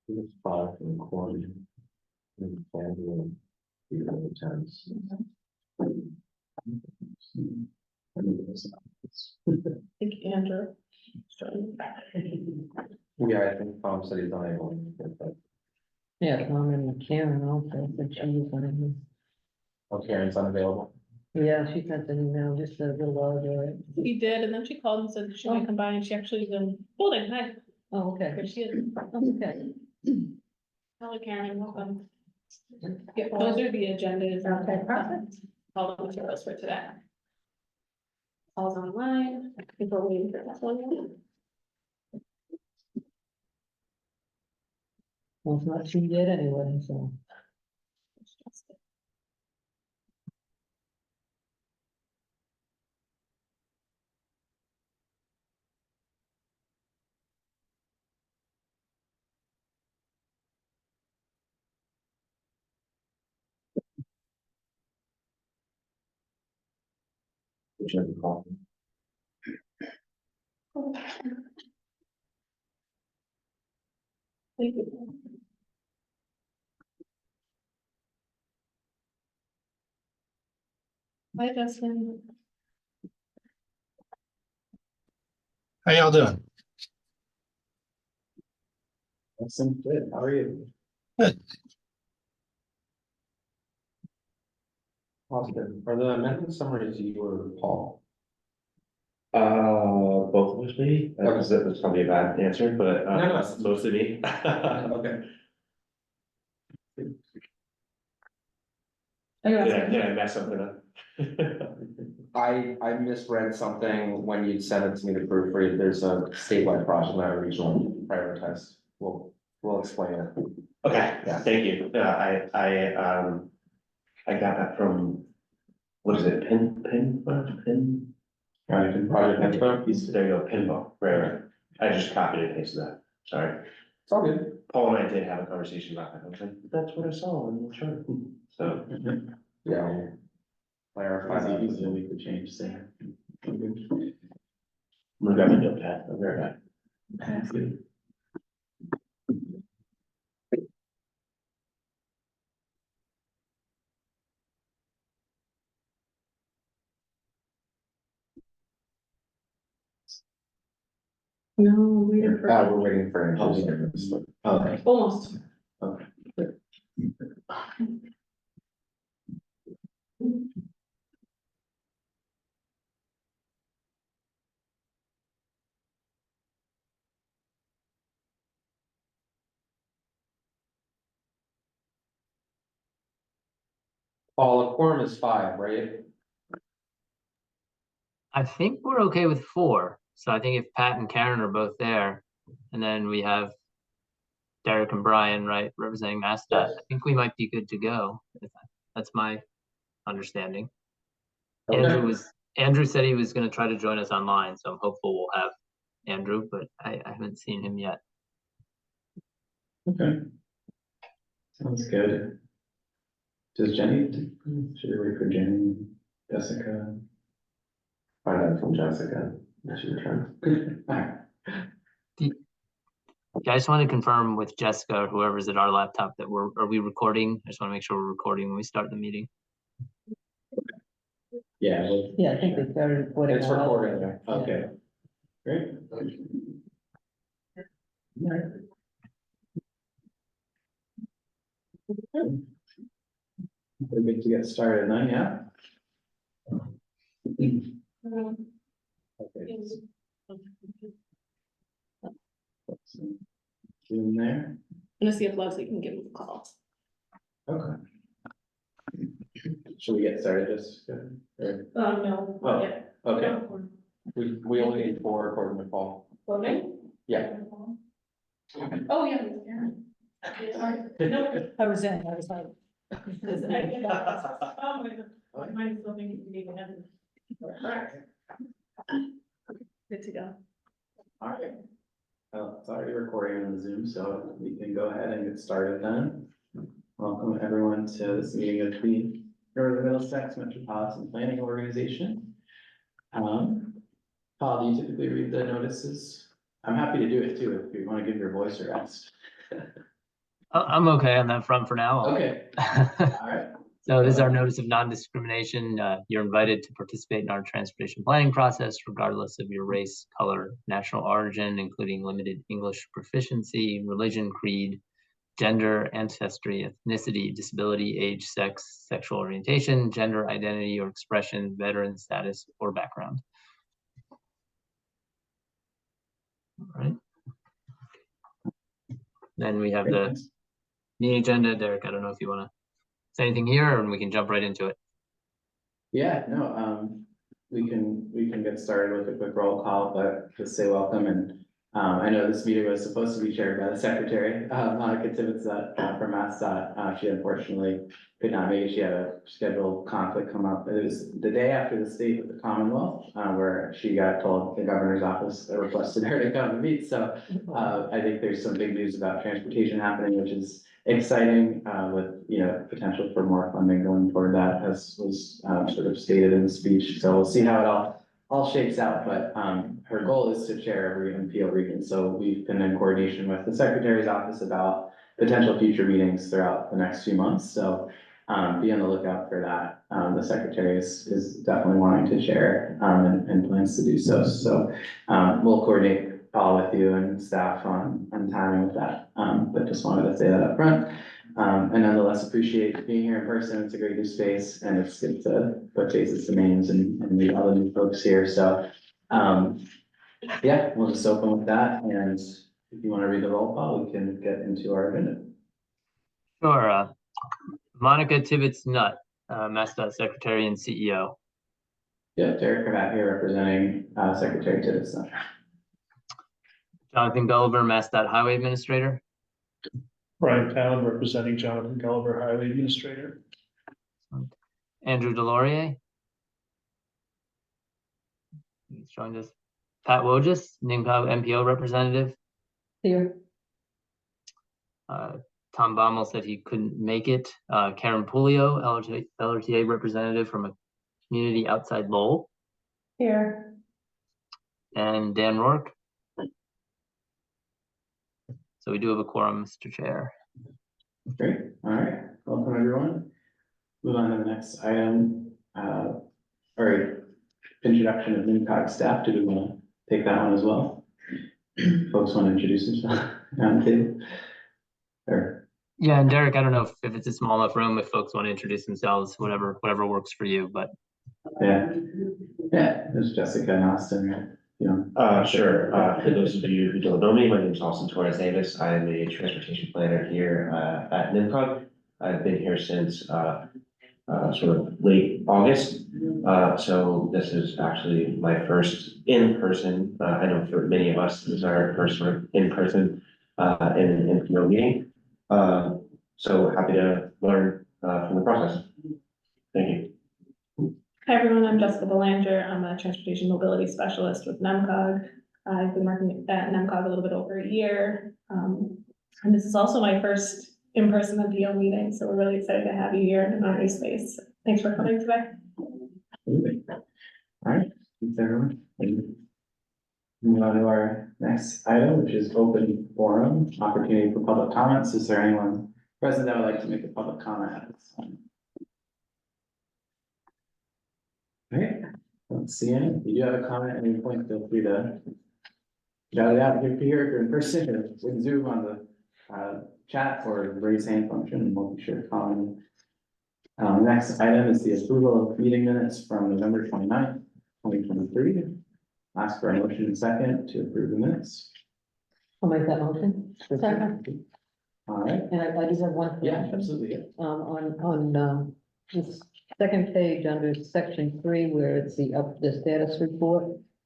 It's 5 and 1/4. And family, you know, times. I think Andrew. Yeah, I think Tom said he's unable. Yeah, Tom and Karen also said she was gonna, Oh, Karen's unavailable. yeah, she sent an email just a little while ago, right? He did, and then she called and said she might come by, and she actually is in building. Hi, Oh, okay. there she is. Okay. Hello, Karen, welcome. Yeah, those are the agendas. Okay, perfect. All the materials for today. All's online. I think we're waiting for this one. Well, it's not too yet anyway, so. We should have a call. Thank you. Hi, Justin. How y'all doing? Awesome, good, how are you? Good. Awesome, are the amendment summaries you or Paul? Both of us maybe, that's probably a bad answer, but No. it's mostly me. Okay. Did I mess something up? I misread something when you sent it to me to proofread. There's a statewide project, not a regional prioritized. We'll explain it. Okay, Yeah. thank you, I got that from, what is it, pin? Project info. There you go, pinball, right, I just copied and pasted that, sorry. It's all good. Paul and I did have a conversation about that, I was like, that's what I saw on the chart, so. Yeah. we'll Clarify that. Easily we could change there. I'm gonna grab my notepad, I'll be right back. No, we're We're waiting for Andrew. Okay. almost. Okay. Paul, a quorum is 5, right? I think we're okay with 4. So I think if Pat and Karen are both there, and then we have Derek and Brian, right, representing MassDOT, I think we might be good to go. That's my understanding. Okay. Andrew said he was gonna try to join us online, so I'm hopeful we'll have Andrew, but I haven't seen him yet. Okay. Sounds good. Does Jenny, should we wait for Jenny, Jessica? Find out from Jessica. When she returns. Alright. Yeah, I just want to confirm with Jessica or whoever's at our laptop that are we recording? I just want to make sure we're recording when we start the meeting. Yeah. Yeah, I think they started recording. It's recording. Okay. Great. Alright. We're good to get started then, yeah? Okay. In there, I'm gonna see if Leslie can give him a call. okay. Should we get started, just? No. Oh, yeah. okay. We only need 4 according to Paul. Voting? Yeah. Oh, yeah. Karen. Sorry. No. I was in, I was like. Oh, my, mine's still thinking you need to have it. Good to go. Alright. Well, it's already recording on Zoom, so we can go ahead and get started then. Welcome everyone to this meeting of the Northern Middlesex Metropolitan Planning Organization. Paul, do you typically read the notices? I'm happy to do it too, if you want to give your voice a rest. I'm okay on that front for now. Okay, all right. So this is our notice of non-discrimination. You're invited to participate in our transportation planning process regardless of your race, color, national origin, including limited English proficiency, religion, creed, gender, ancestry, ethnicity, disability, age, sex, sexual orientation, gender identity or expression, veteran status, or background. All right. Then we have the meeting agenda. Derek, I don't know if you want to say anything here, and we can jump right into it. Yeah, no, we can get started with a quick roll call, but just say welcome and, I know this meeting was supposed to be chaired by the secretary, Monica Tibbetts, from MassDOT. She unfortunately could not make it. She had a scheduled conflict come up. It was the day after the state of the Commonwealth, where she got told the governor's office requested her to come and meet. So, I think there's some big news about transportation happening, which is exciting, with, you know, potential for more funding going toward that, as was, sort of stated in the speech. So we'll see how it all shakes out, but, her goal is to chair every NMMPO region. So we've been in coordination with the secretary's office about potential future meetings throughout the next few months. So, be on the lookout for that. The secretary is definitely wanting to chair, and plans to do so. So, we'll coordinate call with you and staff on timing with that. But just wanted to say that up front. And nonetheless appreciate being here in person. It's a great new space and it's good to put faces to names and meet all the new folks here. So, yeah, we'll just open with that. And if you want to read the roll call, we can get into our agenda. Sure. Monica Tibbetts Nutt, MassDOT Secretary and CEO. Yeah, Derek Cravat here representing Secretary Tibbetts. Jonathan Gulliver, MassDOT Highway Administrator. Brian Pound representing Jonathan Gulliver, Highway Administrator. Andrew Delorier. He's joined us. Pat Wojcik, NMMPO representative. Here, Tom Baumel said he couldn't make it. Karen Pulio, LRTA representative from a community outside Lowell. Here. And Dan Rourke. So we do have a quorum, Mr. Chair. Great, all right, welcome everyone. Move on to the next item, or introduction of NMCOG staff. Do we want to take that one as well? Folks want to introduce themselves around the table? Or, Yeah, and Derek, I don't know if it's a small enough room, if folks want to introduce themselves, whatever works for you, but. yeah, there's Jessica and Austin, you know. Sure. For those of you who don't know me, my name is Austin Torres Davis. I am a transportation planner here at NMCOG. I've been here since sort of late August. So this is actually my first in-person, I know for many of us, this is our first sort of in-person in NPO meeting. So happy to learn from the process. Thank you. Hi, everyone. I'm Jessica Belanger. I'm a transportation mobility specialist with NMCOG. I've been working at NMCOG a little bit over a year. And this is also my first in-person NPO meeting, so we're really excited to have you here in our new space. Thanks for coming today. All right, thanks everyone. Move on to our next item, which is open forum, opportunity for public comments. Is there anyone present that would like to make a public comment at this time? All right, don't see any. If you do have a comment at any point, feel free to shout it out if you're in person or with Zoom on the chat or raise hand function, and we'll be sure to comment. Next item is the approval of meeting minutes from November 29th, 2023. Ask for a motion and second to approve the minutes. I'll make that motion. Second. All right, And I just have one yeah, correction. absolutely. Yeah. On this second page under section 3, where it's the status report.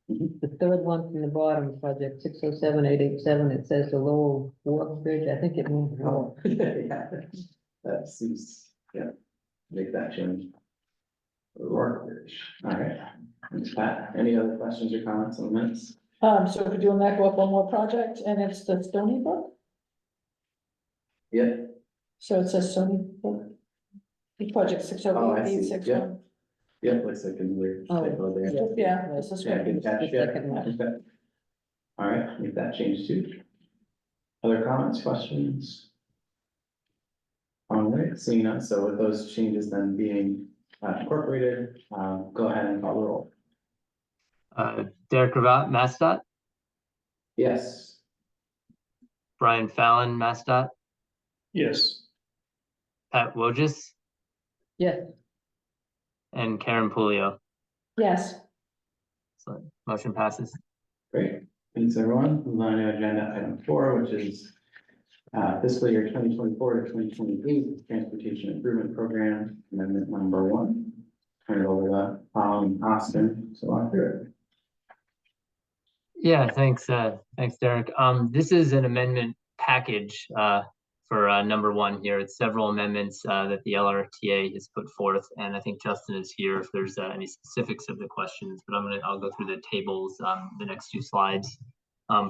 The third one from the bottom, project 607887, it says the Lowell Wharf Bridge. I think it means Lowell. Yeah, that seems, yeah, make that change. All right, thanks, Pat. Any other questions or comments on the minutes? So if we're doing that, go up one more project, and it's the Stony Brook, Yeah, so it says Stony Brook. The project Oh, I see. 608861. yeah, looks like a weird Oh, typo there. Yeah, this is Yeah, right. good catch, The yeah. second one. Okay. All right, make that change too. Other comments, questions? All right, seeing none, so with those changes then being incorporated, go ahead and call the roll. Derek Gravatt, Mascot, Yes. Brian Fallon, Mascot, Yes. Pat Wojcik, Yes, and Karen Pulio. Yes, So motion passes. Great, thanks everyone. Move on to agenda item 4, which is fiscal year 2024 to 2028 Transportation Improvement Program, amendment number 1. Turn it over to Austin to walk through it. Yeah, thanks, Derek. This is an amendment package for number 1 here. It's several amendments that the LRTA has put forth, and I think Justin is here if there's any specifics of the questions, but I'll go through the tables, the next 2 slides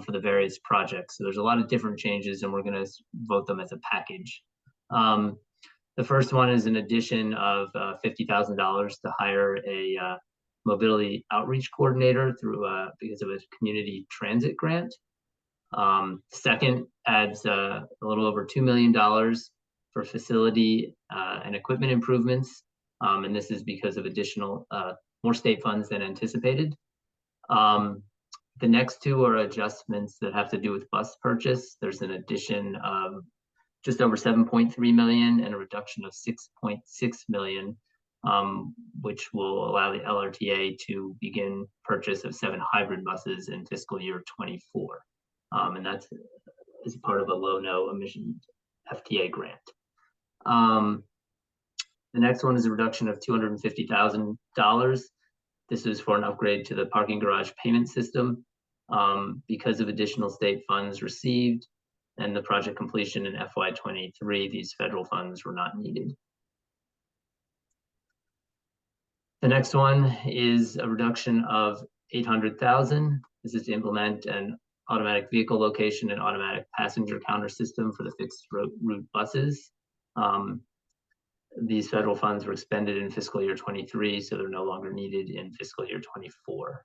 for the various projects. So there's a lot of different changes, and we're going to vote them as a package. The first one is an addition of $50,000 to hire a mobility outreach coordinator through because of a community transit grant. Second adds a little over $2 million for facility and equipment improvements. And this is because of additional more state funds than anticipated. The next 2 are adjustments that have to do with bus purchase. There's an addition of just over 7.3 million and a reduction of 6.6 million, which will allow the LRTA to begin purchase of 7 hybrid buses in fiscal year 24. And that's as part of a low-no emission FTA grant. The next one is a reduction of $250,000. This is for an upgrade to the parking garage payment system. Because of additional state funds received and the project completion in FY23, these federal funds were not needed. The next one is a reduction of $800,000. This is to implement an automatic vehicle location and automatic passenger counter system for the fixed route buses. These federal funds were expended in fiscal year 23, so they're no longer needed in fiscal year 24.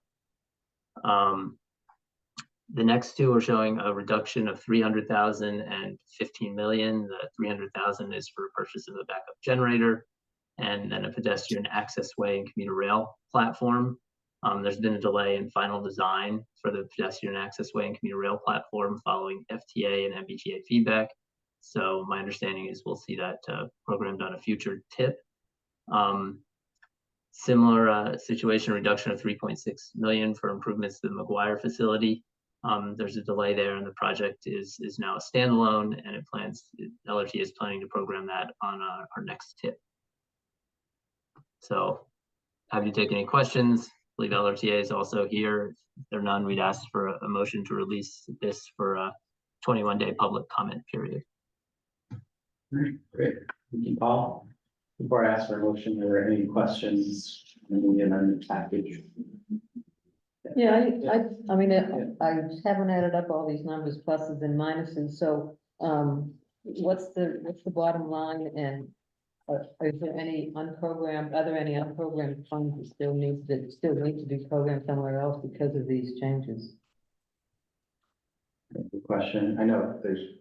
The next 2 are showing a reduction of 300,000 and 15 million. The 300,000 is for purchase of a backup generator and then a pedestrian access way and commuter rail platform. There's been a delay in final design for the pedestrian access way and commuter rail platform following FTA and MBTA feedback. So my understanding is we'll see that programmed on a future tip. Similar situation, reduction of 3.6 million for improvements to the McGuire facility. There's a delay there, and the project is now a standalone, and LRT is planning to program that on our next tip. So, have you taken any questions? I believe LRTA is also here. If there are none, we'd ask for a motion to release this for a 21-day public comment period. Great, thank you, Paul. Before I ask for a motion, are there any questions on the amendment package? yeah, I mean, I haven't added up all these numbers, pluses and minuses, so, what's the bottom line, and is there any unprogrammed, are there any unprogrammed funds that still need to be programmed somewhere else because of these changes? Good question. I know there's,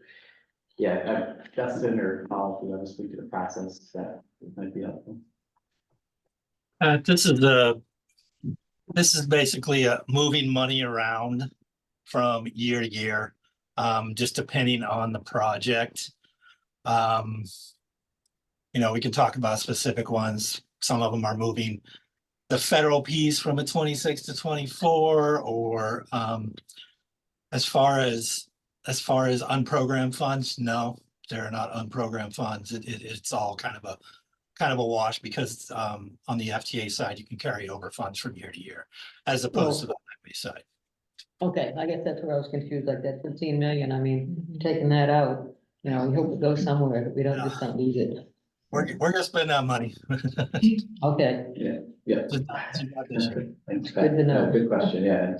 Justin or Paul, if you want to speak to the process, that might be helpful. This is basically moving money around from year to year, just depending on the project. We can talk about specific ones. Some of them are moving the federal piece from a 26 to 24, or as far as unprogrammed funds, no, they're not unprogrammed funds. It's all kind of a wash, because on the FTA side, you can carry over funds from year to year, as opposed to the highway side. Okay, I guess that's where I was confused, like that 15 million, I mean, taking that out, we hope it goes somewhere, we don't just don't lose it. We're gonna spend that money. Okay, Yeah. Good to know. Good question, yeah.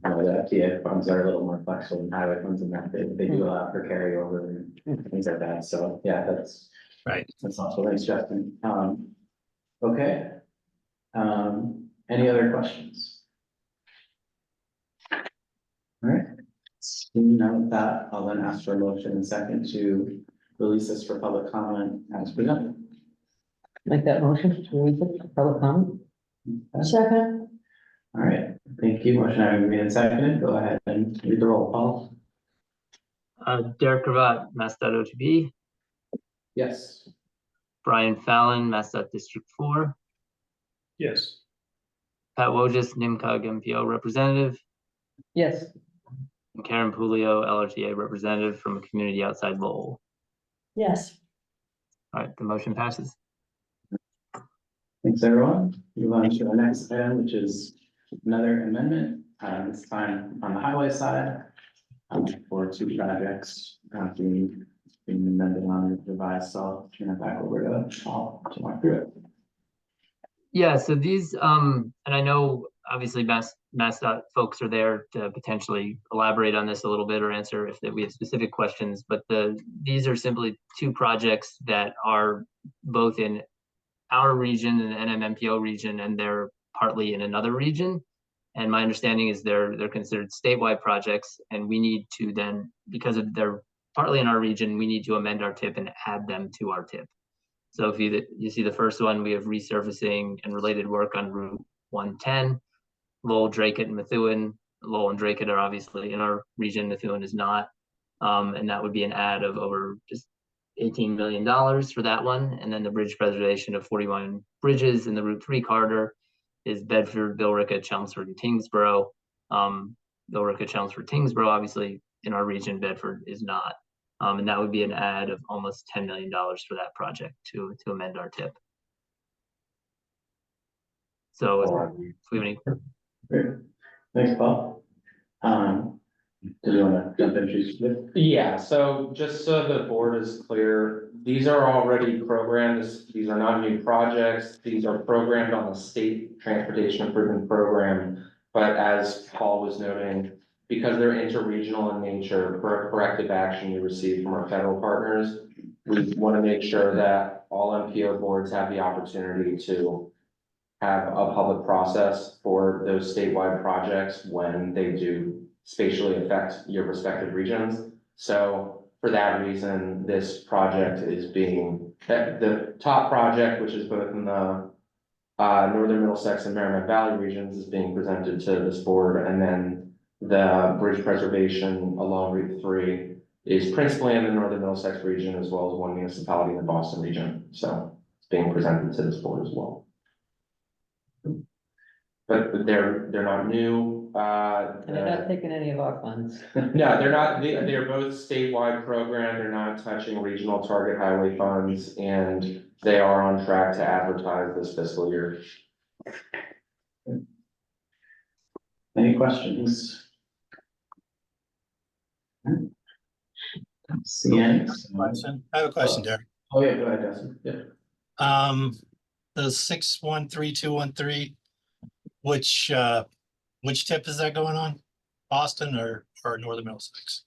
The FTA funds are a little more flexible than highway funds in that they do allow for carryover and things like that, so yeah, that's Right. That's also nice, Justin. Okay. Any other questions? All right. Seeing none of that, I'll then ask for a motion and second to release this for public comment as presented. Make that motion to release it for public comment. Second, All right, thank you. Motion having been made and seconded, go ahead and read the roll call. Derek Cravat, Mascot OTB, Yes. Brian Fallon, Mascot District 4, Yes. Pat Wojcik, NIMCOG MPO representative, Yes, and Karen Pulio, LRTA representative from a community outside Lowell. yes. All right, the motion passes. Thanks, everyone. Move on to the next item, which is another amendment, this time on the highway side. For two projects, being amended on the revised, so I'll turn it back over to Paul to walk through it. Yeah, so these, and I know obviously MassDOT folks are there to potentially elaborate on this a little bit or answer if we have specific questions, but these are simply two projects that are both in our region and NMMPO region, and they're partly in another region. And my understanding is they're considered statewide projects, and we need to then, because of they're partly in our region, we need to amend our TIP and add them to our TIP. So if you see the first one, we have resurfacing and related work on Route 110, Lowell, Dracut, and Methuen. Lowell and Dracut are obviously in our region, Methuen is not. And that would be an add of over just $18 million for that one. And then the bridge preservation of 41 bridges in the Route 3 corridor is Bedford, Billerica, Chelmsford, and Tingsboro. Billerica, Chelmsford, Tingsboro, obviously in our region, Bedford is not. And that would be an add of almost $10 million for that project to amend our TIP. So if we have any. Great, thanks, Paul. Do you want to jump in, Chief? Yeah, so just so the board is clear, these are already programmed, these are not new projects, these are programmed on the state transportation improvement program. But as Paul was noting, because they're interregional in nature, for corrective action we receive from our federal partners, we want to make sure that all MPO boards have the opportunity to have a public process for those statewide projects when they do spatially affect your respective regions. So for that reason, this project is being, the top project, which is both in the Northern Middlesex and Merrimack Valley regions, is being presented to this board. And then the bridge preservation along Route 3 is principally in the Northern Middlesex region, as well as one municipality in the Boston region. So it's being presented to this board as well. But they're not new. and they're not taking any of our funds. No, they're not. They're both statewide program. They're not touching regional target highway funds, and they are on track to advertise this fiscal year. Any questions? See any? I have a question, Derek. Oh, yeah, go ahead, Justin. Yeah. The 613213, which tip is that going on? Boston or Northern Middlesex?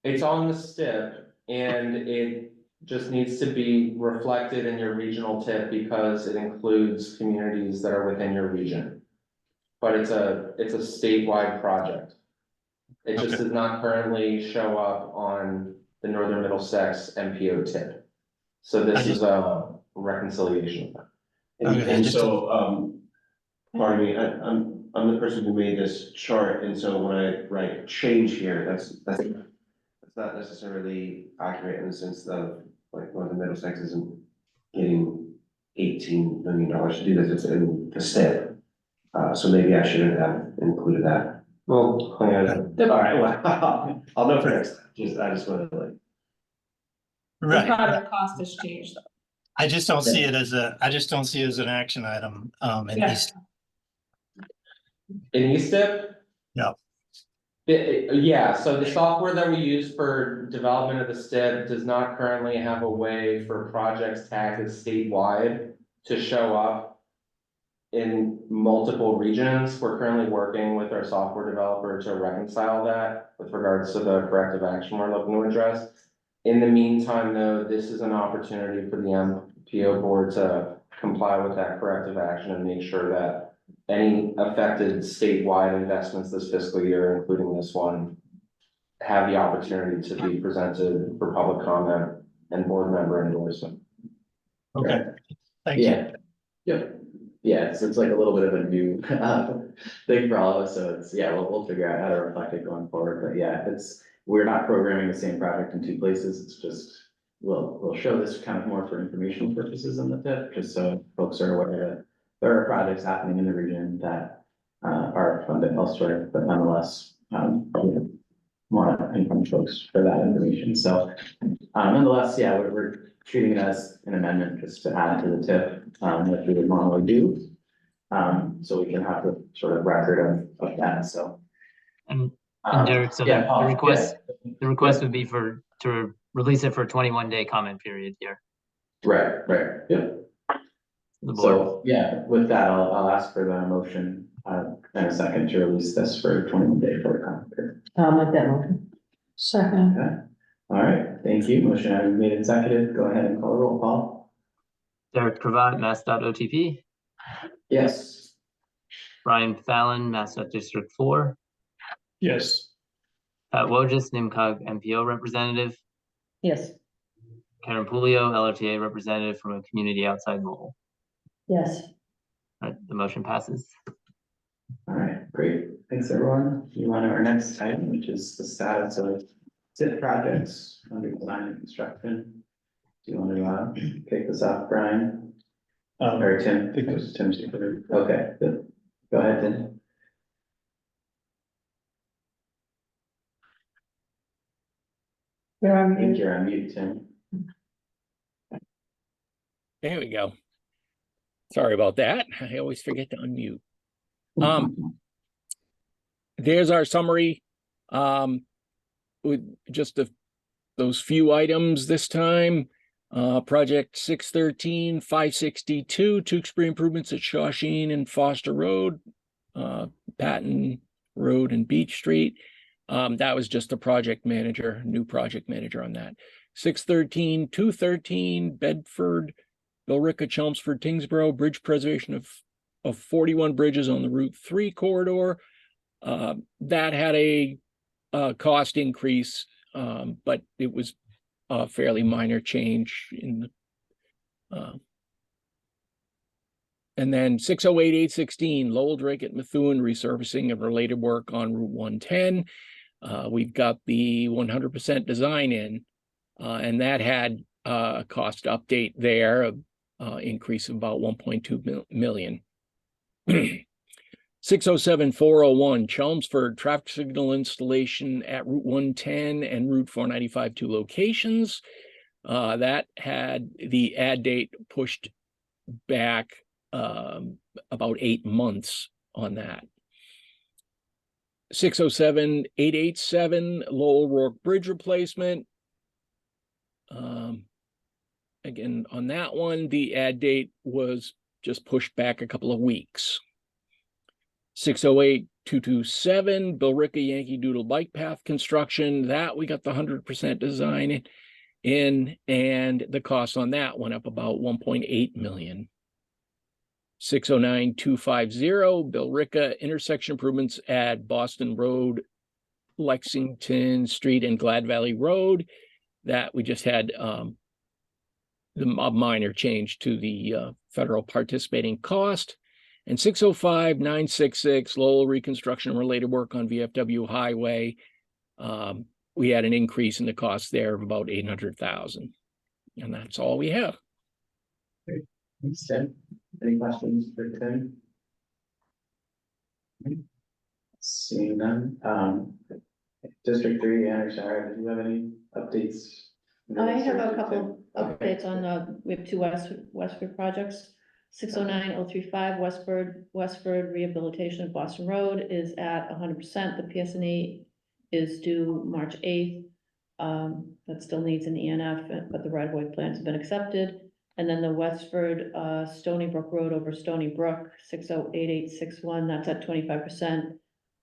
It's on the STIP, and it just needs to be reflected in your regional tip because it includes communities that are within your region. But it's a statewide project. It just Okay. does not currently show up on the Northern Middlesex MPO tip. So this is a reconciliation. And so, pardon me, I'm the person who made this chart, and so when I write change here, that's not necessarily accurate in the sense of, like, Northern Middlesex isn't getting $18 million to do this, it's in the STIP. So maybe I shouldn't have included that. Well, All right, well, I'll know for next time, I just wanted to like. The Right. project cost has changed though. I just don't see it as an action item, in Yeah. East. in ESTIP? Yeah. Yeah, so the software that we use for development of the STIP does not currently have a way for projects tagged as statewide to show up in multiple regions. We're currently working with our software developer to reconcile that with regards to the corrective action we're looking to address. In the meantime, though, this is an opportunity for the MPO board to comply with that corrective action and make sure that any affected statewide investments this fiscal year, including this one, have the opportunity to be presented for public comment and board member endorsement. Okay, thank you. Yeah, yep, yeah, it's like a little bit of a new thing for all of us, so it's, yeah, we'll figure out how to reflect it going forward, but yeah, we're not programming the same project in two places, it's just, we'll show this kind of more for informational purposes in the tip, just so folks are aware that there are projects happening in the region that are funded elsewhere, but nonetheless, want to inform folks for that information, so nonetheless, yeah, we're treating it as an amendment just to add to the tip, like we would normally do. So we can have the sort of record of that, so. And um, Derek, so yeah, the Paul, request, yeah. the request would be to release it for a 21-day comment period here. Right, yeah. The board. So, yeah, with that, I'll ask for the motion, in a second to release this for 21-day for a comment period. I'll make that motion. Second, Okay, all right, thank you. Motion having made and seconded. Go ahead and call the roll, Paul. Derek Cravat, Mass.OTP, Yes. Brian Fallon, Mass.District 4, Yes, Pat Wojcik, NIMCOG MPO representative, Yes. Karen Pulio, LRTA representative from a community outside Lowell. yes. All right, the motion passes. All right, great. Thanks, everyone. You on to our next item, which is the status of SIP projects under design and construction. Do you want to kick this off, Brian? Or Tim? I think this- Tim's. Okay, good. Go ahead, Tim. You're I on think mute. you're on mute, Tim. There we go. Sorry about that. I always forget to unmute. There's our summary. With just those few items this time. Project 613, 562, Tewksbury improvements at Shawshene and Foster Road, Patton Road and Beach Street. That was just a project manager, new project manager on that. 613, 213, Bedford, Billerica, Chelmsford, Tingsboro, bridge preservation of 41 bridges on the Route 3 corridor. That had a cost increase, but it was a fairly minor change in the and then 608, 816, Lowell, Drake at Methuen, resurfacing and related work on Route 110. We've got the 100% design in, and that had a cost update there, increase of about 1.2 million. 607, 401, Chelmsford traffic signal installation at Route 110 and Route 495, two locations. That had the add date pushed back about 8 months on that. 607, 887, Lowell Rourke Bridge replacement. Again, on that one, the add date was just pushed back a couple of weeks. 608, 227, Billerica Yankee Doodle bike path construction. That we got the 100% design in, and the cost on that went up about 1.8 million. 609, 250, Billerica intersection improvements at Boston Road, Lexington Street, and Glad Valley Road. That we just had the minor change to the federal participating cost. And 605, 966, Lowell reconstruction and related work on VFW Highway. We had an increase in the cost there of about 800,000. And that's all we have. Great. Thanks, Tim. Any questions for Tim? Seeing none, District 3, Ann or Sarah, do you have any updates? I have a couple of updates on we have two Westford projects. 609-035 Westford rehabilitation of Boston Road is at 100%. The PSNE is due March 8th. That still needs an ENF, but the right-of-way plans have been accepted. And then the Westford Stony Brook Road over Stony Brook, 608-861, that's at 25%. I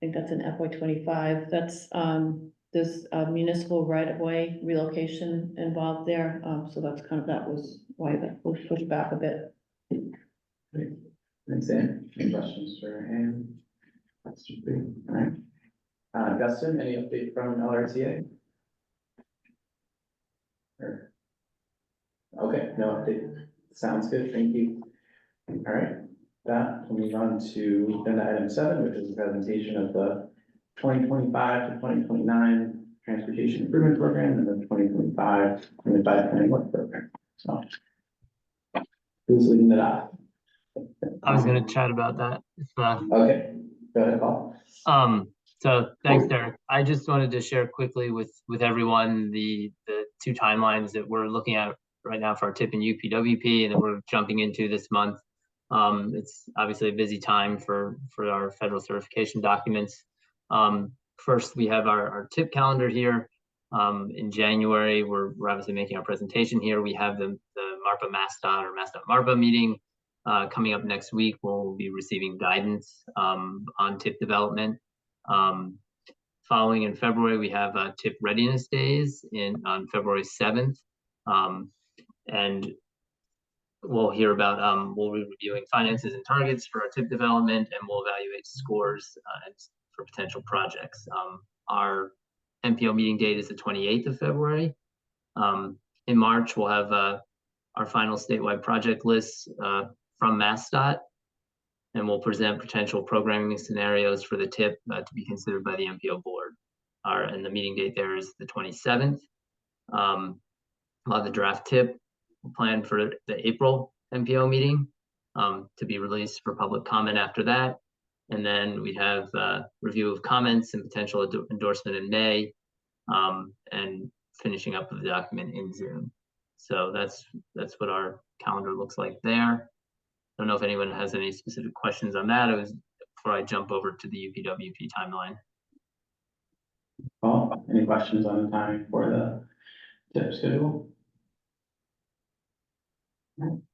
think that's an FY25. That's there's a municipal right-of-way relocation involved there. So that's that was why that was pushed back a bit. Great. Thanks, Ann. Any questions for Ann? All right. Dustin, any update from LRTA? Or- Okay, no update. Sounds good, thank you. All right, that, we'll move on to agenda item 7, which is a presentation of the 2025 to 2029 Transportation Improvement Program and the 2025 Planning Work Program. So who's leading it off? I was gonna chat about that. Okay, go ahead, Paul. So thanks, Derek. I just wanted to share quickly with everyone the two timelines that we're looking at right now for our TIP and UPWP, and that we're jumping into this month. It's obviously a busy time for our federal certification documents. First, we have our TIP calendar here. In January, we're obviously making our presentation here. We have the MARPA MassDOT or MassDOT MARPA meeting coming up next week. We'll be receiving guidance on TIP development. Following in February, we have TIP readiness days on February 7th. And we'll hear about, we'll be reviewing finances and targets for our TIP development, and we'll evaluate scores for potential projects. Our NPO meeting date is the 28th of February. In March, we'll have our final statewide project lists from MassDOT, and we'll present potential programming scenarios for the TIP to be considered by the NPO board. And the meeting date there is the 27th. We'll have the draft TIP planned for the April NPO meeting to be released for public comment after that. And then we have review of comments and potential endorsement in May, and finishing up the document in June. So that's what our calendar looks like there. I don't know if anyone has any specific questions on that. It was before I jump over to the UPWP timeline. Paul, any questions on the timing for the TIP schedule?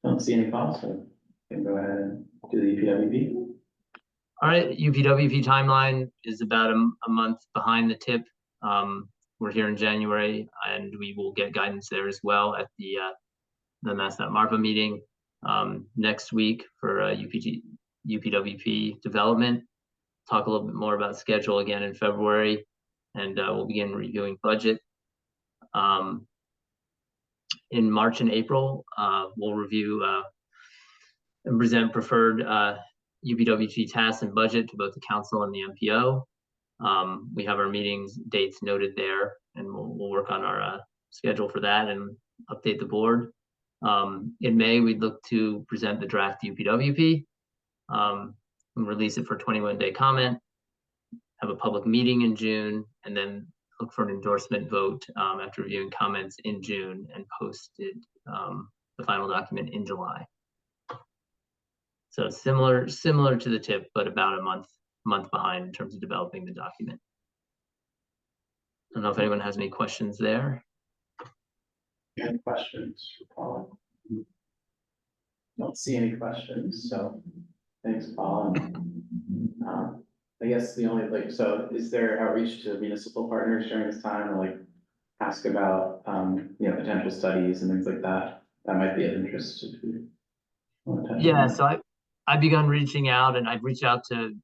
Don't see any calls, so we can go ahead and do the UPWP. All right, UPWP timeline is about a month behind the TIP. We're here in January, and we will get guidance there as well at the MassDOT MARPA meeting next week for UPWP development. Talk a little bit more about schedule again in February, and we'll begin reviewing budget. In March and April, we'll review and present preferred UPWP tasks and budget to both the council and the NPO. We have our meetings dates noted there, and we'll work on our schedule for that and update the board. In May, we'd look to present the draft UPWP and release it for 21-day comment, have a public meeting in June, and then look for an endorsement vote after reviewing comments in June, and posted the final document in July. So similar to the TIP, but about a month behind in terms of developing the document. I don't know if anyone has any questions there. Any questions for Paul? Don't see any questions, so thanks, Paul. I guess the only so is there outreach to municipal partners during this time, or ask about potential studies and things like that might be of interest if you want to. Yeah, so I've begun reaching out, and I've reached out to,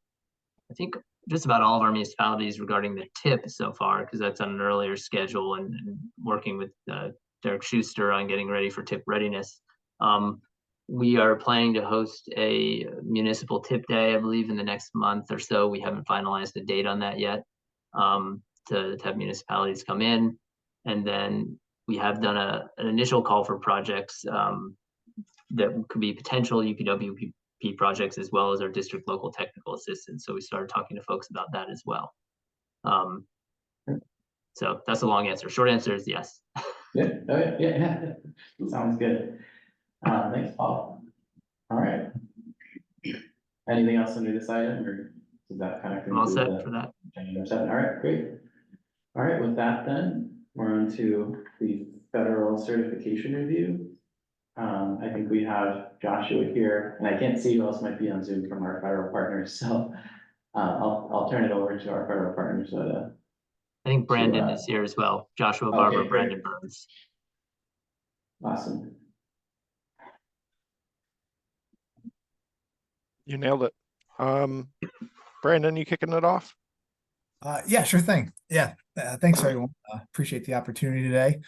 I think, just about all of our municipalities regarding the TIP so far, because that's on an earlier schedule, and working with Derek Schuster on getting ready for TIP readiness. We are planning to host a municipal TIP day, I believe, in the next month or so. We haven't finalized the date on that yet, to have municipalities come in. And then we have done an initial call for projects that could be potential UPWP projects, as well as our district local technical assistance. So we started talking to folks about that as well. So that's a long answer. Short answer is yes. Yeah, oh, yeah. Sounds good. Thanks, Paul. All right. Anything else under this item, or does that kind of I'm all conclude set for that. agenda 7? All right, great. All right, with that then, we're on to the federal certification review. I think we have Joshua here, and I can't see who else might be on Zoom from our federal partners, so I'll turn it over to our federal partners. I think Brandon is here as well. Joshua Barber, okay, Brandon Burns. Awesome. You nailed it. Brandon, you kicking it off? Yeah, sure thing. Yeah, thanks everyone. Appreciate the opportunity today.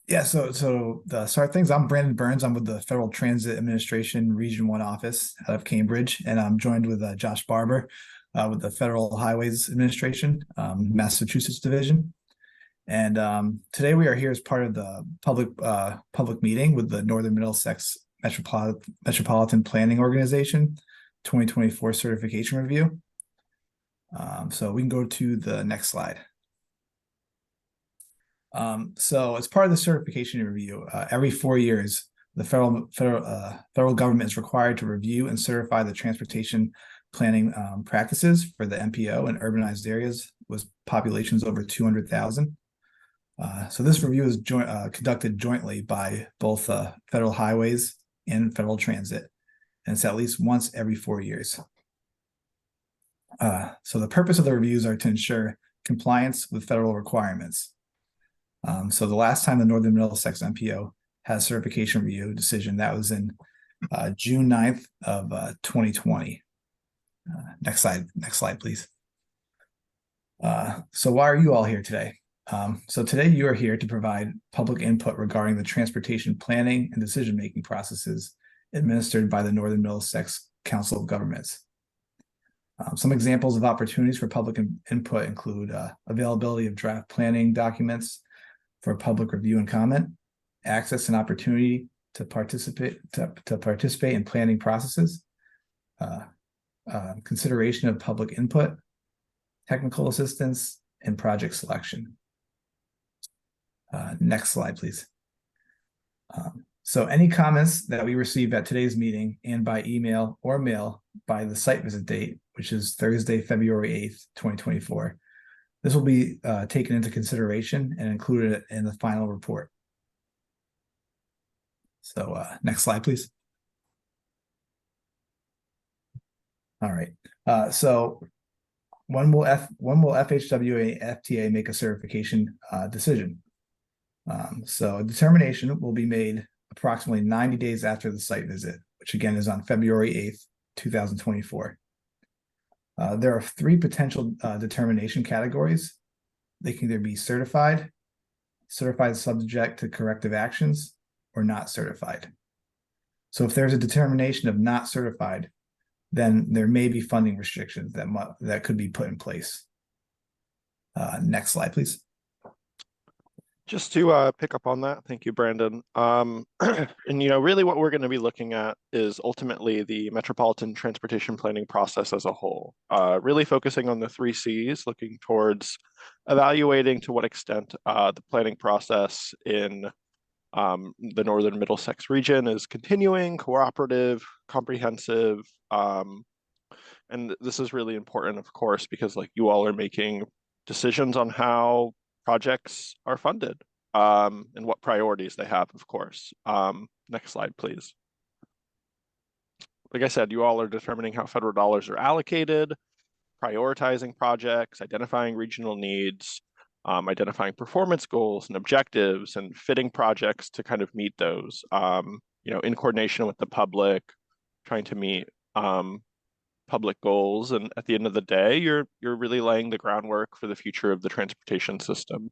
Yeah, so to start things, I'm Brandon Burns. I'm with the Federal Transit Administration Region 1 office out of Cambridge, and I'm joined with Josh Barber with the Federal Highways Administration, Massachusetts Division. And today we are here as part of the public meeting with the Northern Middlesex Metropolitan Planning Organization 2024 certification review. So we can go to the next slide. So as part of the certification review, every 4 years, the federal government is required to review and certify the transportation planning practices for the MPO in urbanized areas with populations over 200,000. So this review is conducted jointly by both Federal Highways and Federal Transit, and it's at least once every 4 years. So the purpose of the reviews are to ensure compliance with federal requirements. So the last time the Northern Middlesex MPO had a certification review decision, that was in June 9th of 2020. Next slide, please. So why are you all here today? So today you are here to provide public input regarding the transportation planning and decision-making processes administered by the Northern Middlesex Council of Governments. Some examples of opportunities for public input include availability of draft planning documents for public review and comment, access and opportunity to participate in planning processes, consideration of public input, technical assistance, and project selection. Next slide, please. So any comments that we receive at today's meeting and by email or mail by the site visit date, which is Thursday, February 8th, 2024, this will be taken into consideration and included in the final report. So next slide, please. All right. So when will FHWA FTA make a certification decision? So a determination will be made approximately 90 days after the site visit, which again is on February 8th, 2024. There are 3 potential determination categories. They can either be certified subject to corrective actions, or not certified. So if there's a determination of not certified, then there may be funding restrictions that could be put in place. Next slide, please. Just to pick up on that, thank you, Brandon. And really what we're going to be looking at is ultimately the metropolitan transportation planning process as a whole. Really focusing on the 3 C's, looking towards evaluating to what extent the planning process in the Northern Middlesex region is continuing, cooperative, comprehensive. And this is really important, of course, because like you all are making decisions on how projects are funded and what priorities they have, of course. Next slide, please. Like I said, you all are determining how federal dollars are allocated, prioritizing projects, identifying regional needs, identifying performance goals and objectives, and fitting projects to kind of meet those, in coordination with the public, trying to meet public goals. And at the end of the day, you're really laying the groundwork for the future of the transportation system.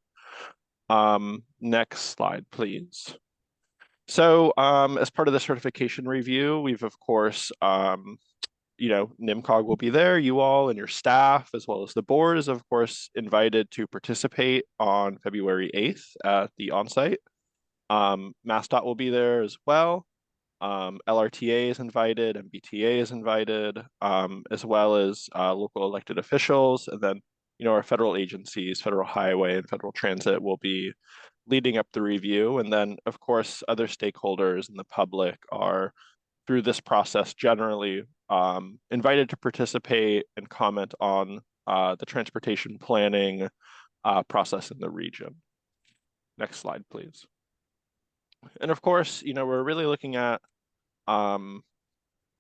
Next slide, please. So as part of the certification review, we've of course, NMCOG will be there, you all and your staff, as well as the board is of course invited to participate on February 8th at the onsite. MassDOT will be there as well. LRTA is invited, MBTA is invited, as well as local elected officials. And then, our federal agencies, Federal Highway and Federal Transit will be leading up the review. And then, of course, other stakeholders and the public are, through this process, generally invited to participate and comment on the transportation planning process in the region. Next slide, please. And of course, we're really looking at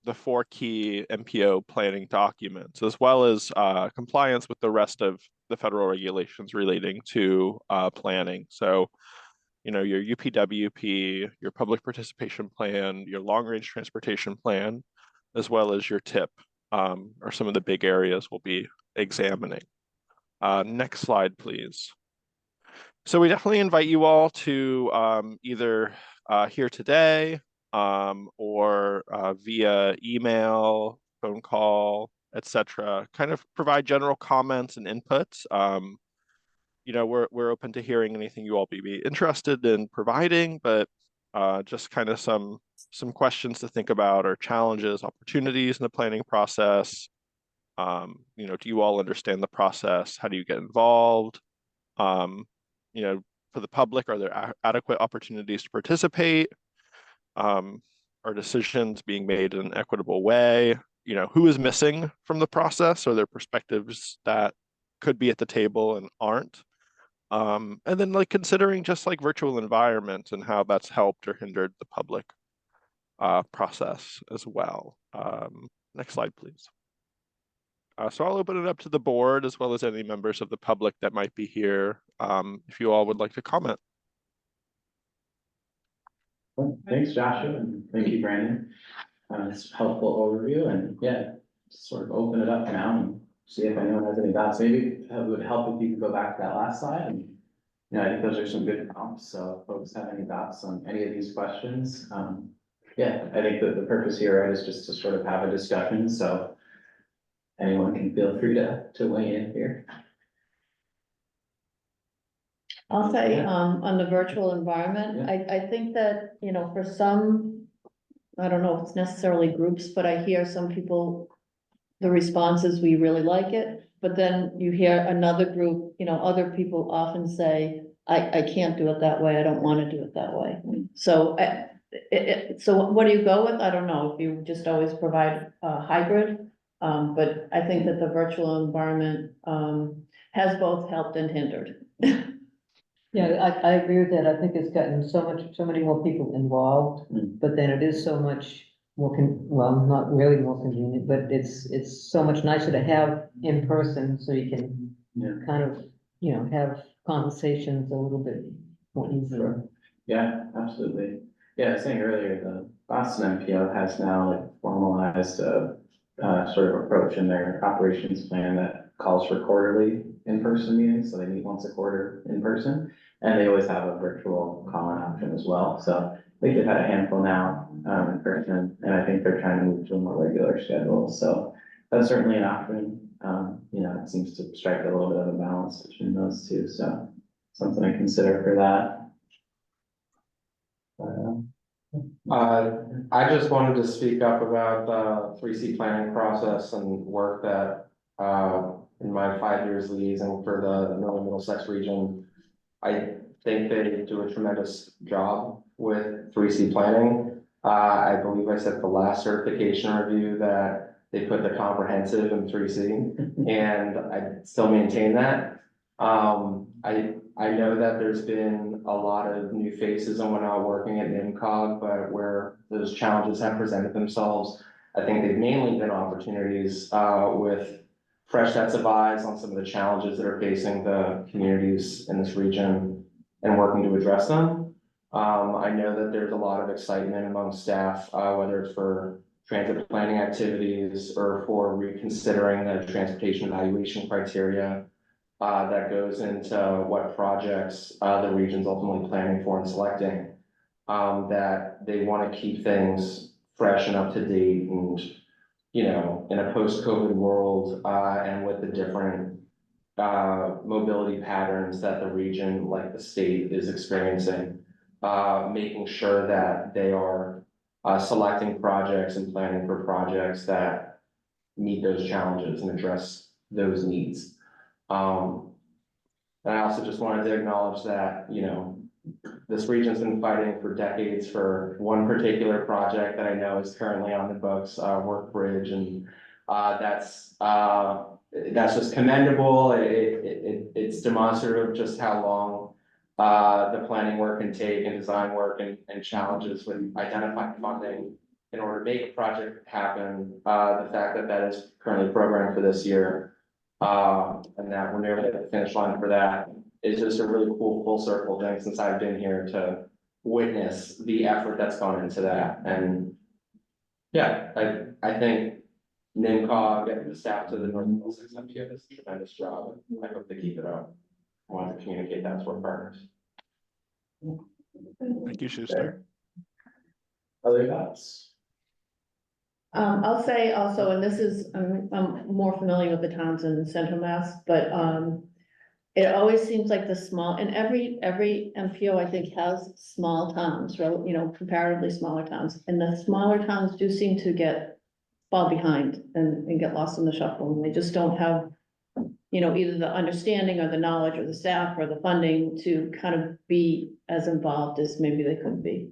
the 4 key MPO planning documents, as well as compliance with the rest of the federal regulations relating to planning. So, your UPWP, your public participation plan, your long-range transportation plan, as well as your TIP are some of the big areas we'll be examining. Next slide, please. So we definitely invite you all to either here today or via email, phone call, etc. Kind of provide general comments and inputs. You know, we're open to hearing anything you all be interested in providing, but just kind of some questions to think about, or challenges, opportunities in the planning process. You know, do you all understand the process? How do you get involved? You know, for the public, are there adequate opportunities to participate? Are decisions being made in an equitable way? You know, who is missing from the process? Are there perspectives that could be at the table and aren't? And then like considering just like virtual environments and how that's helped or hindered the public process as well. Next slide, please. So I'll open it up to the board as well as any members of the public that might be here, if you all would like to comment. Well, thanks, Joshua, and thank you, Brandon. It's a helpful overview, and yeah, sort of open it up now and see if anyone has any doubts. Maybe it would help if you could go back to that last slide. And you know, I think those are some good prompts. So if folks have any doubts on any of these questions, yeah, I think that the purpose here, right, is just to sort of have a discussion. So anyone can feel free to weigh in here. I'll say, Yeah. on the virtual environment, I think that, you know, for some, I don't know if it's necessarily groups, but I hear some people, the response is, we really like it. But then you hear another group, you know, other people often say, I can't do it that way. I don't want to do it that way. So, so what do you go with? I don't know if you just always provide a hybrid. But I think that the virtual environment, has both helped and hindered. Yeah, I agree with that. I think it's gotten so many more people involved, but then it is so much more well, not really more convenient, but it's so much nicer to have in person so you can kind of, you know, have conversations a little bit more easily. Yeah, absolutely. Yeah, I was saying earlier, the Boston NPO has now like formalized a sort of approach in their operations plan that calls for quarterly in-person meetings. So they meet once a quarter in person, and they always have a virtual call-in option as well. So I think they've had a handful now in person, and I think they're trying to move to a more regular schedule. So that's certainly an option. You know, it seems to strike a little bit of a balance between those two. So something to consider for that. I just wanted to speak up about the 3C planning process and work that, in my 5 years liaison for the Northern Middlesex region, I think they do a tremendous job with 3C planning. I believe I said the last certification review that they put the comprehensive in 3C, and I still maintain that. I know that there's been a lot of new faces and whatnot working at NMCOG, but where those challenges have presented themselves, I think they've mainly been opportunities with fresh sets of eyes on some of the challenges that are facing the communities in this region and working to address them. I know that there's a lot of excitement among staff, whether it's for transit planning activities or for reconsidering the transportation evaluation criteria. That goes into what projects the region's ultimately planning for and selecting. That they want to keep things fresh and up to date, and you know, in a post-COVID world, and with the different mobility patterns that the region, like the state, is experiencing, making sure that they are selecting projects and planning for projects that meet those challenges and address those needs. And I also just wanted to acknowledge that, you know, this region's been fighting for decades for one particular project that I know is currently on the books, Work Bridge, and that's just commendable. It's demonstrative of just how long the planning work can take, and design work, and challenges with identifying funding in order to make a project happen. The fact that that is currently programmed for this year, and that we're nearly at the finish line for that, is just a really cool full circle thing since I've been here to witness the effort that's gone into that. And yeah, I think NIMCOG and the staff to the North Middlesex MPO does a tremendous job. I hope they keep it up. I want to communicate that to our partners. Thank you, Schuster. Other thoughts? I'll say also, and this is, I'm more familiar with the towns in central Mass, but, it always seems like the small, and every MPO, I think, has small towns, right? You know, comparatively smaller towns, and the smaller towns do seem to fall behind and get lost in the shuffle, and they just don't have, you know, either the understanding or the knowledge or the staff or the funding to kind of be as involved as maybe they could be.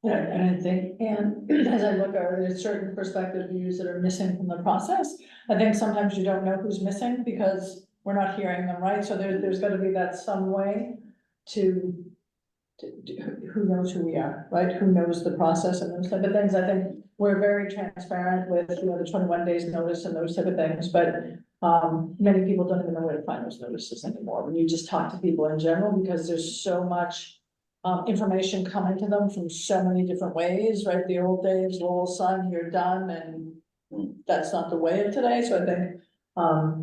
Yeah, and I think, and as I look at it, there's certain perspective views that are missing from the process. I think sometimes you don't know who's missing because we're not hearing them, right? So there's gotta be that some way to who knows who we are, right? Who knows the process and those type of things. I think we're very transparent with, you know, the 21 days notice and those type of things, but many people don't even know where to find those notices anymore. When you just talk to people in general, because there's so much information coming to them from so many different ways, right? The old days, Lowell Sun, you're done, and that's not the way of today. So I think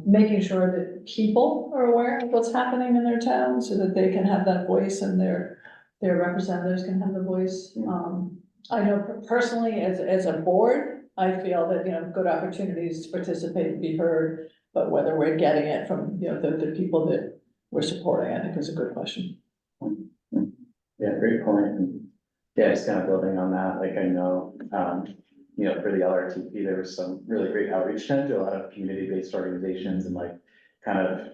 making sure that people are aware of what's happening in their town so that they can have that voice and their representatives can have the voice. I know personally, as a board, I feel that, you know, good opportunities to participate and be heard, but whether we're getting it from, you know, the people that we're supporting, I think is a good question. Yeah, great point. And yeah, just kind of building on that, like I know, you know, for the LRTP, there was some really great outreach done to a lot of community-based organizations and like kind of,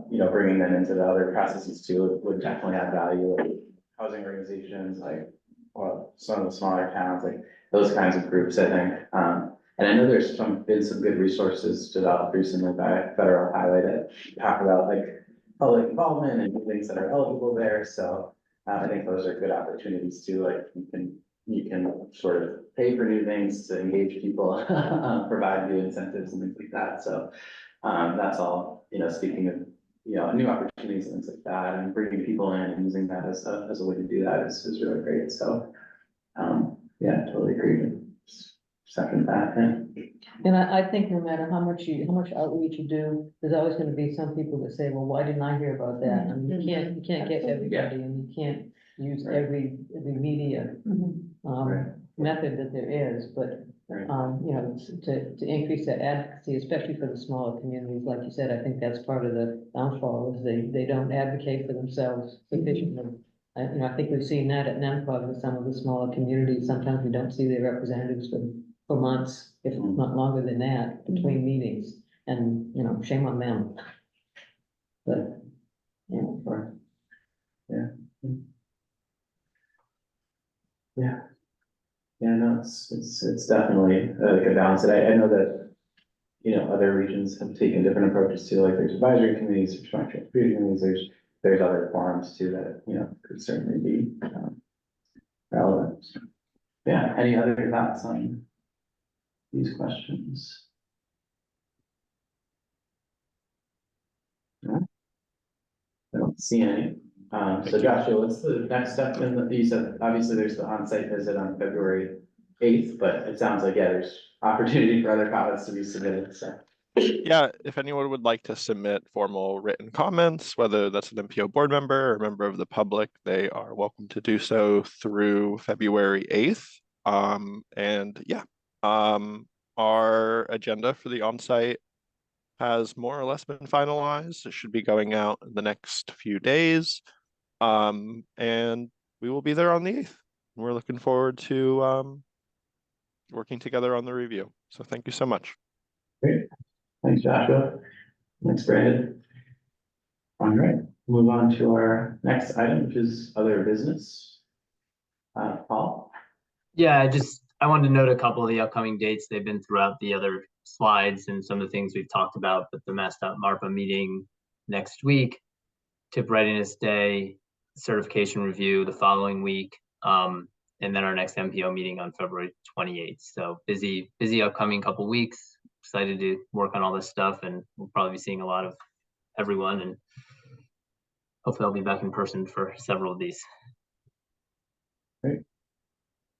you know, bringing them into the other processes too would definitely add value. Like housing organizations, like, well, some of the smaller towns, like those kinds of groups, I think. And I know there's been some good resources developed recently by Federal Highway that talk about like public involvement and things that are eligible there. So I think those are good opportunities too. Like you can sort of pay for new things to engage people, provide new incentives and things like that. So that's all, you know, speaking of, you know, new opportunities and things like that, and bringing people in and using that as a way to do that is really great. So yeah, totally agree. Second that, yeah. And I think no matter how much outreach you do, there's always gonna be some people that say, well, why didn't I hear about that? I mean, you can't get everybody, and you can't use every media method that there is, but you know, to increase that advocacy, especially for the smaller communities, like you said, I think that's part of the downfall, is they don't advocate for themselves sufficiently. You know, I think we've seen that at NMCOG with some of the smaller communities. Sometimes we don't see their representatives for months, if not longer than that, between meetings, and, you know, shame on them. But, you know, Yeah. Yeah, no, it's definitely a good balance. And I know that, you know, other regions have taken different approaches too, like there's advisory committees, there's joint transportation committees, there's other forums too that, you know, could certainly be relevant. Yeah, any other thoughts on these questions? No? I don't see any. So Joshua, what's the next step in you said, obviously there's the on-site visit on February 8th, but it sounds like, yeah, there's opportunity for other comments to be submitted, so. Yeah, if anyone would like to submit formal written comments, whether that's an MPO board member or a member of the public, they are welcome to do so through February 8th. And yeah, our agenda for the on-site has more or less been finalized. It should be going out in the next few days. And we will be there on the 8th. We're looking forward to working together on the review. So thank you so much. Great. Thanks, Joshua. Thanks, Brandon. All right, move on to our next item, which is other business. Paul? Yeah, I wanted to note a couple of the upcoming dates. They've been throughout the other slides and some of the things we've talked about, but the MassDOT MARPA meeting next week, TIP Readiness Day, certification review the following week, and then our next MPO meeting on February 28th. So busy upcoming couple weeks. Excited to work on all this stuff, and we'll probably be seeing a lot of everyone, and hopefully I'll be back in person for several of these. Great.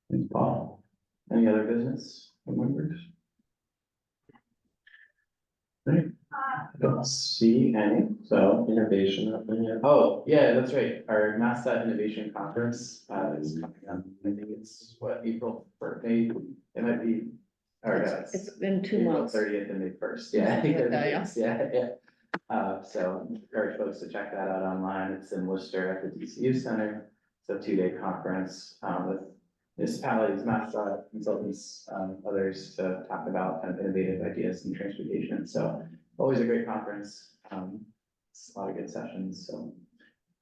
Thanks, Paul. Any other business from members? Right. I don't see any, so. Innovation up in here. Oh, yeah, that's right. Our MassDOT Innovation Conference is coming up. I think it's what, April first, May, it might be. Or no, It's in 2 April months. 30th and May 1st. Yeah, I think Something like that's, yeah. So encourage folks to check that out online. It's in Worcester at the DCU Center. It's a 2-day conference with municipalities, MassDOT consultants, others to talk about kind of innovative ideas in transportation. So always a great conference. It's a lot of good sessions, so.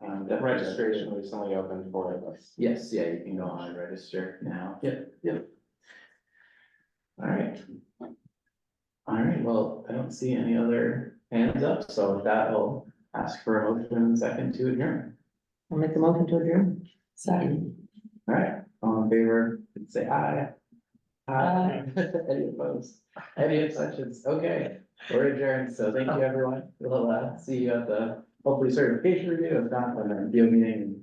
Definitely Registration recently opened for it. Yes, yeah, you can go on and register now. Yep. All right. All right, well, I don't see any other hands up, so with that, I'll ask for a motion and second to adjourn. I'll make the motion to adjourn. Second. All right, all in favor, say aye. Aye. Any opposed? Any abstentions? Okay, we're adjourned, so thank you, everyone. We'll see you at the hopefully certification review, if not, then our deal meeting. And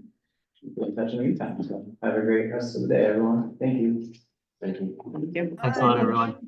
keep in touch in the meantime, so have a great rest of the day, everyone. Thank you. Thank you. Thank you. Thanks a lot, everyone.